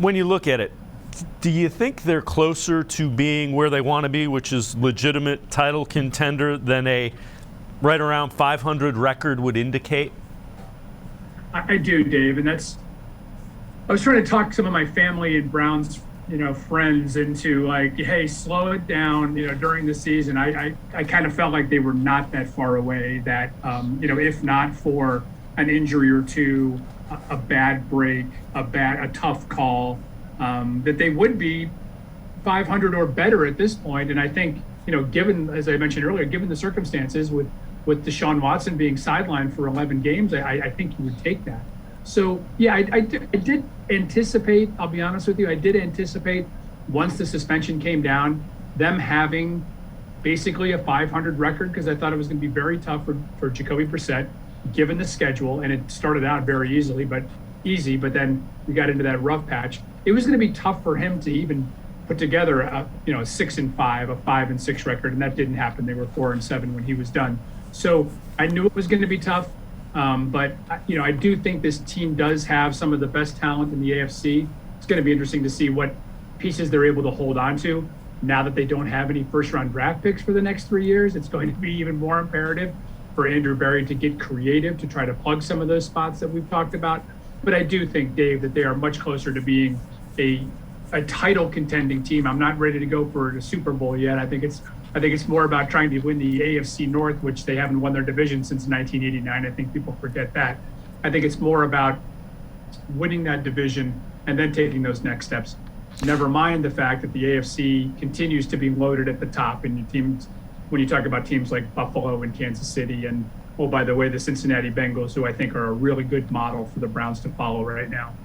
when you look at it, do you think they're closer to being where they want to be, which is legitimate title contender, than a right around 500 record would indicate? I do, Dave, and I was trying to talk some of my family and Browns, friends into like, hey, slow it down, during the season. I kind of felt like they were not that far away, that, if not for an injury or two, a bad break, a tough call, that they would be 500 or better at this point. And I think, given, as I mentioned earlier, given the circumstances with Deshaun Watson being sidelined for 11 games, I think you would take that. So, yeah, I did anticipate, I'll be honest with you, I did anticipate once the suspension came down, them having basically a 500 record, because I thought it was going to be very tough for Jacoby Brissett, given the schedule. And it started out very easy, but then we got into that rough patch. It was going to be tough for him to even put together a 6-5, a 5-6 record, and that didn't happen. They were 4-7 when he was done. So I knew it was going to be tough. But I do think this team does have some of the best talent in the AFC. It's going to be interesting to see what pieces they're able to hold on to now that they don't have any first-round draft picks for the next 3 years. It's going to be even more imperative for Andrew Berry to get creative to try to plug some of those spots that we've talked about. But I do think, Dave, that they are much closer to being a title contending team. I'm not ready to go for the Super Bowl yet. I think it's more about trying to win the AFC North, which they haven't won their division since 1989. I think people forget that. I think it's more about winning that division and then taking those next steps. Never mind the fact that the AFC continues to be loaded at the top, and your teams, when you talk about teams like Buffalo and Kansas City, and, oh, by the way, the Cincinnati Bengals, who I think are a really good model for the Browns to follow right now.